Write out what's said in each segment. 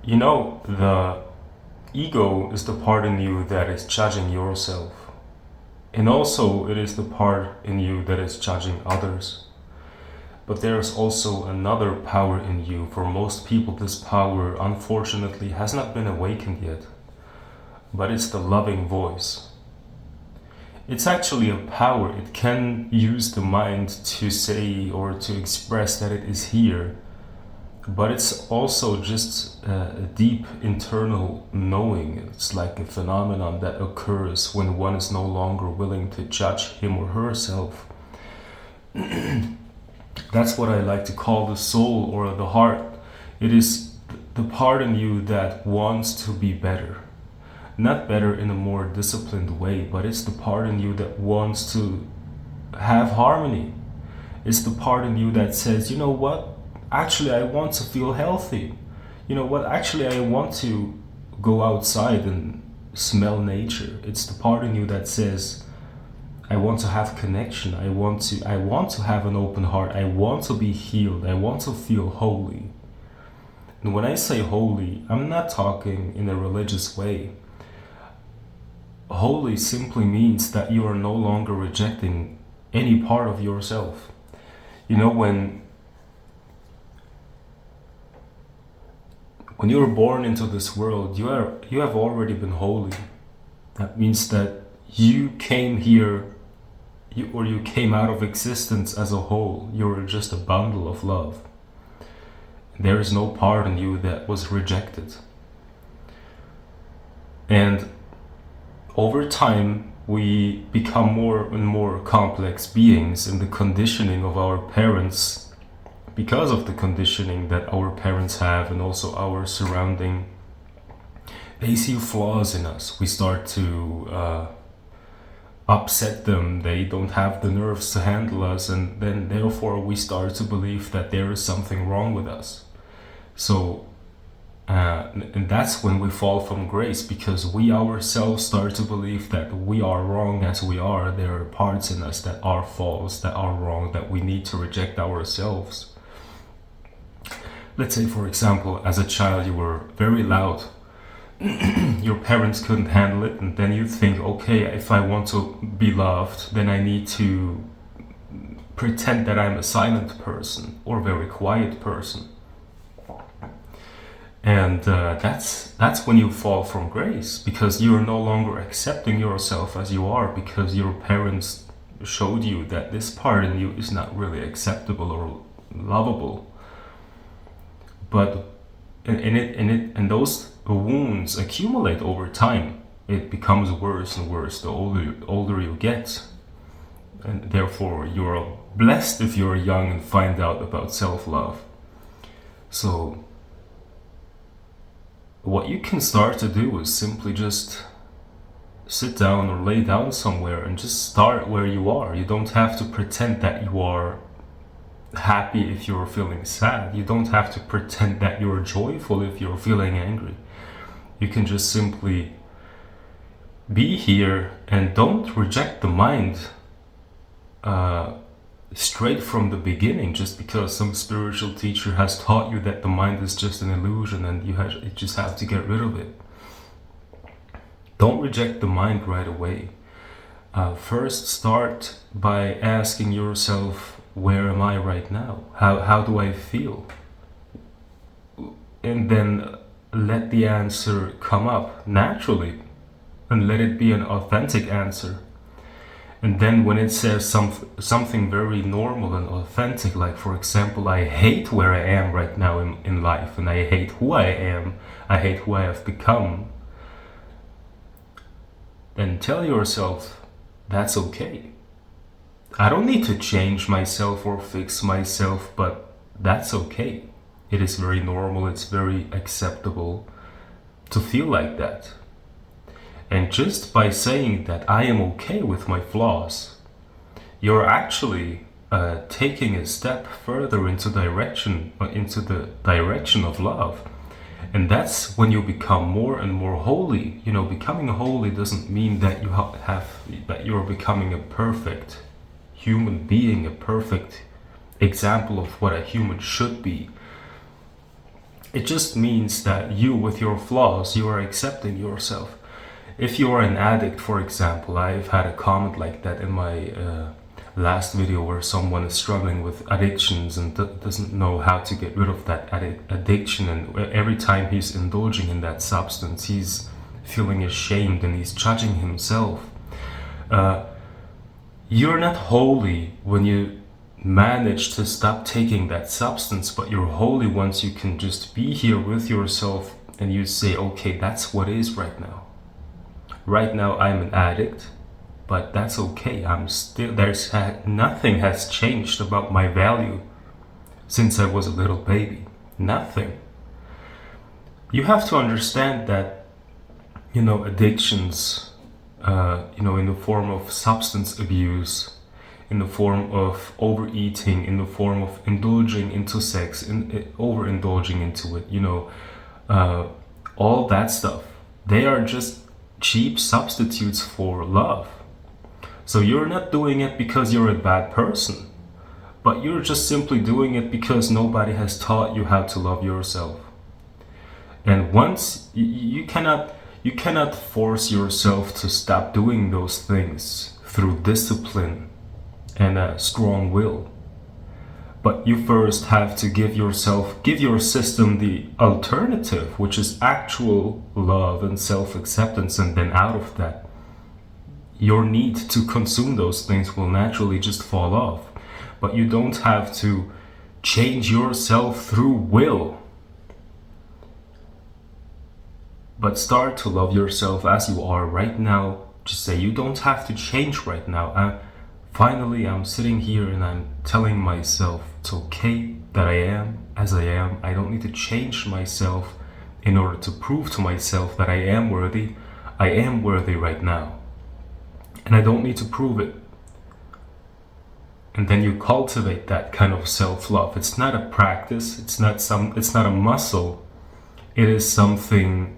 You know, the ego is the part in you that is judging yourself. And also, it is the part in you that is judging others. But there is also another power in you. For most people, this power, unfortunately, has not been awakened yet. But it's the loving voice. It's actually a power. It can use the mind to say or to express that it is here. But it's also just a deep internal knowing. It's like a phenomenon that occurs when one is no longer willing to judge him or herself. That's what I like to call the soul or the heart. It is the part in you that wants to be better. Not better in a more disciplined way, but it's the part in you that wants to have harmony. It's the part in you that says, you know what? Actually, I want to feel healthy. You know what? Actually, I want to go outside and smell nature. It's the part in you that says, I want to have connection. I want to have an open heart. I want to be healed. I want to feel holy. And when I say holy, I'm not talking in a religious way. Holy simply means that you are no longer rejecting any part of yourself. You know, when you were born into this world, you have already been holy. That means that you came here, you came out of existence as a whole. You were just a bundle of love. There is no part in you that was rejected. And over time, we become more and more complex beings in the conditioning of our parents, because of the conditioning that our parents have and also our surrounding. They see flaws in us. We start to upset them. They don't have the nerves to handle us, and then therefore we start to believe that there is something wrong with us. So and that's when we fall from grace, because we ourselves start to believe that we are wrong as we are. There are parts in us that are false, that are wrong, that we need to reject ourselves. Let's say, for example, as a child you were very loud. Your parents couldn't handle it, and then you think, okay, if I want to be loved, then I need to pretend that I'm a silent person or a very quiet person. And that's when you fall from grace, because you're no longer accepting yourself as you are, because your parents showed you that this part in you is not really acceptable or lovable. But and those wounds accumulate over time. It becomes worse and worse the older you get, and therefore you're blessed if you're young and find out about self-love. So what you can start to do is simply just sit down or lay down somewhere and just start where you are. You don't have to pretend that you are happy if you're feeling sad. You don't have to pretend that you're joyful if you're feeling angry. You can just simply be here and don't reject the mind straight from the beginning, just because some spiritual teacher has taught you that the mind is just an illusion and you just have to get rid of it. Don't reject the mind right away. First start by asking yourself, where am I right now? How do I feel? And then let the answer come up naturally, and let it be an authentic answer. And then when it says something very normal and authentic, like for example, I hate where I am right now in life, and I hate who I am, I hate who I have become, then tell yourself, that's okay. I don't need to change myself or fix myself, but that's okay. It is very normal, it's very acceptable to feel like that. And just by saying that I am okay with my flaws, you're actually taking a step further into the direction of love. And that's when you become more and more holy. You know, becoming holy doesn't mean that that you're becoming a perfect human being, a perfect example of what a human should be. It just means that you, with your flaws, you are accepting yourself. If you are an addict, for example, I've had a comment like that in my last video where someone is struggling with addictions and doesn't know how to get rid of that addiction, and every time he's indulging in that substance, he's feeling ashamed and he's judging himself. You're not holy when you manage to stop taking that substance, but you're holy once you can just be here with yourself and you say, okay, that's what is right now. Right now I'm an addict, but that's okay. I'm still, nothing has changed about my value since I was a little baby. Nothing. You have to understand that, addictions, in the form of substance abuse, in the form of overeating, in the form of indulging into sex, overindulging into it, all that stuff, they are just cheap substitutes for love. So you're not doing it because you're a bad person, but you're just simply doing it because nobody has taught you how to love yourself. And once you cannot force yourself to stop doing those things through discipline and a strong will. But you first have to give your system the alternative, which is actual love and self-acceptance, and then out of that, your need to consume those things will naturally just fall off. But you don't have to change yourself through will. But start to love yourself as you are right now. Just say, you don't have to change right now. Finally, I'm sitting here and I'm telling myself it's okay that I am as I am. I don't need to change myself in order to prove to myself that I am worthy. I am worthy right now. And I don't need to prove it. And then you cultivate that kind of self-love. It's not a practice. It's not a muscle. It is something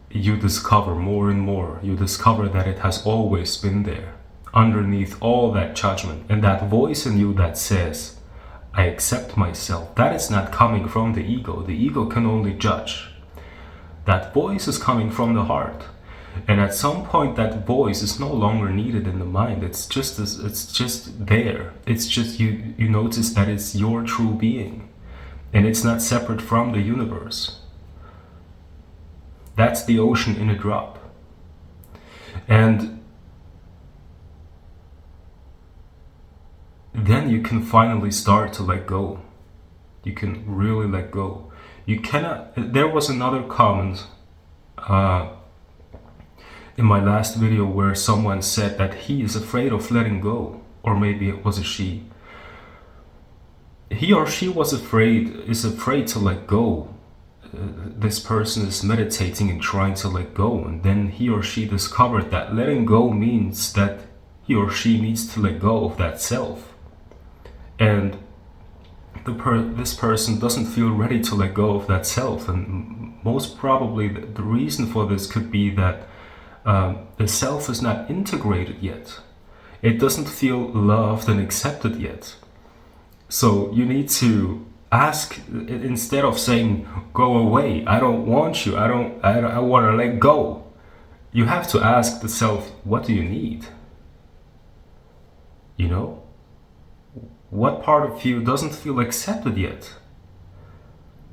you discover more and more. You discover that it has always been there, underneath all that judgment, and that voice in you that says, I accept myself. That is not coming from the ego. The ego can only judge. That voice is coming from the heart. And at some point that voice is no longer needed in the mind. It's just there. It's just you notice that it's your true being. And it's not separate from the universe. That's the ocean in a drop. And then you can finally start to let go. You can really let go. You cannot. There was another comment in my last video where someone said that he is afraid of letting go, or maybe it was a she. He or she is afraid to let go. This person is meditating and trying to let go, and then he or she discovered that letting go means that he or she needs to let go of that self. And this person doesn't feel ready to let go of that self, and most probably the reason for this could be that the self is not integrated yet. It doesn't feel loved and accepted yet. So you need to ask, instead of saying, go away, I don't want you, I want to let go. You have to ask the self, what do you need? What part of you doesn't feel accepted yet?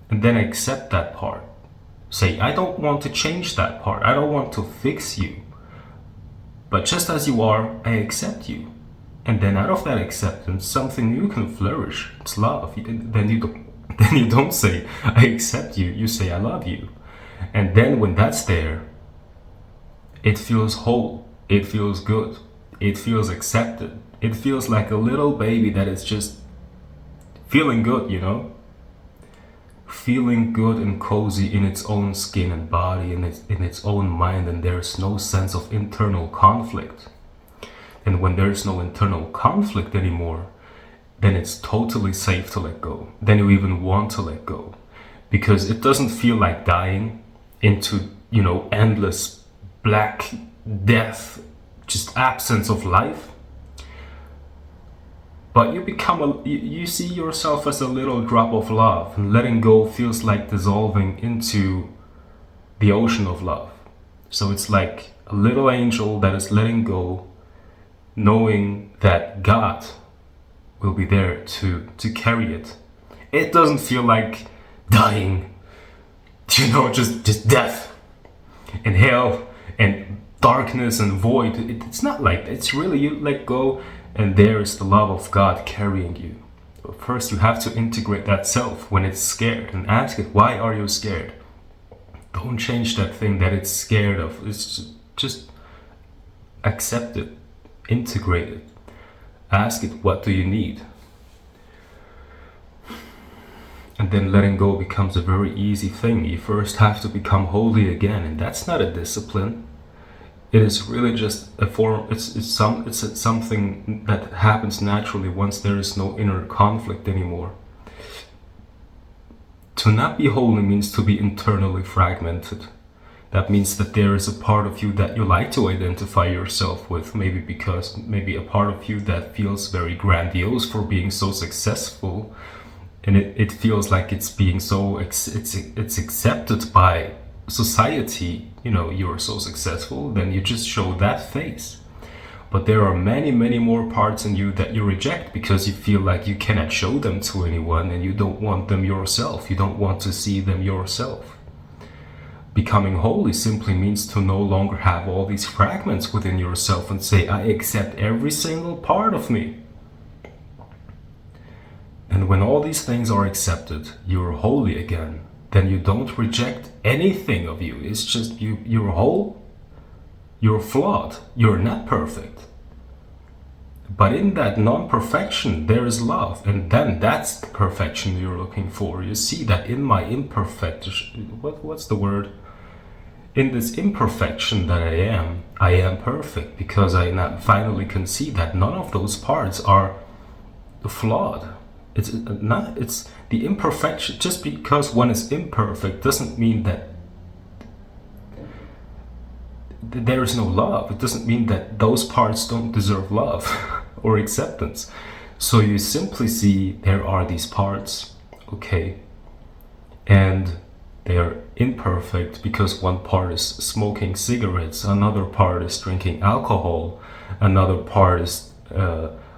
And then accept that part. Say, I don't want to change that part. I don't want to fix you. But just as you are, I accept you. And then out of that acceptance, something new can flourish. It's love. Then you don't say, I accept you. You say, I love you. And then when that's there, it feels whole. It feels good. It feels accepted. It feels like a little baby that is just feeling good, Feeling good and cozy in its own skin and body, in its own mind, and there's no sense of internal conflict. And when there's no internal conflict anymore, then it's totally safe to let go. Then you even want to let go, because it doesn't feel like dying into, endless black death, just absence of life. But you become you see yourself as a little drop of love, and letting go feels like dissolving into the ocean of love. So it's like a little angel that is letting go, knowing that God will be there to carry it. It doesn't feel like dying, just death and hell and darkness and void. It's not like that. It's really, you let go and there is the love of God carrying you. But first you have to integrate that self when it's scared and ask it, why are you scared? Don't change that thing that it's scared of. It's just accept it, integrate it. Ask it, what do you need? And then letting go becomes a very easy thing. You first have to become holy again, and that's not a discipline. It is really just a form. It's something that happens naturally once there is no inner conflict anymore. To not be holy means to be internally fragmented. That means that there is a part of you that you like to identify yourself with, maybe a part of you that feels very grandiose for being so successful, and it feels like it's being so it's accepted by society. You're so successful, then you just show that face. But there are many, many more parts in you that you reject because you feel like you cannot show them to anyone, and you don't want them yourself. You don't want to see them yourself. Becoming holy simply means to no longer have all these fragments within yourself and say, I accept every single part of me. And when all these things are accepted, you're holy again. Then you don't reject anything of you. It's just you're whole, you're flawed, you're not perfect. But in that non-perfection, there is love. And then that's the perfection you're looking for. You see that in my imperfection, what's the word? In this imperfection that I am perfect, because I now finally can see that none of those parts are flawed. It's the imperfection. Just because one is imperfect doesn't mean that there is no love. It doesn't mean that those parts don't deserve love or acceptance. So you simply see there are these parts, okay, and they are imperfect because one part is smoking cigarettes, another part is drinking alcohol, another part is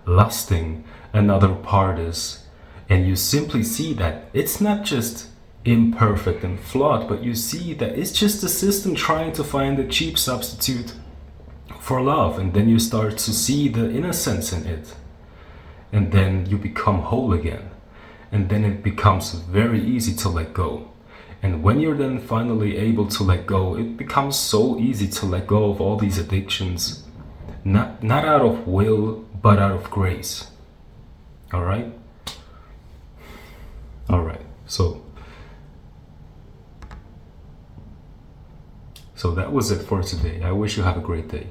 lusting, another part is, and you simply see that it's not just imperfect and flawed, but you see that it's just a system trying to find a cheap substitute for love. And then you start to see the innocence in it, and then you become whole again, and then it becomes very easy to let go. And when you're then finally able to let go, it becomes so easy to let go of all these addictions, not out of will, but out of grace. All right. So that was it for today. I wish you have a great day.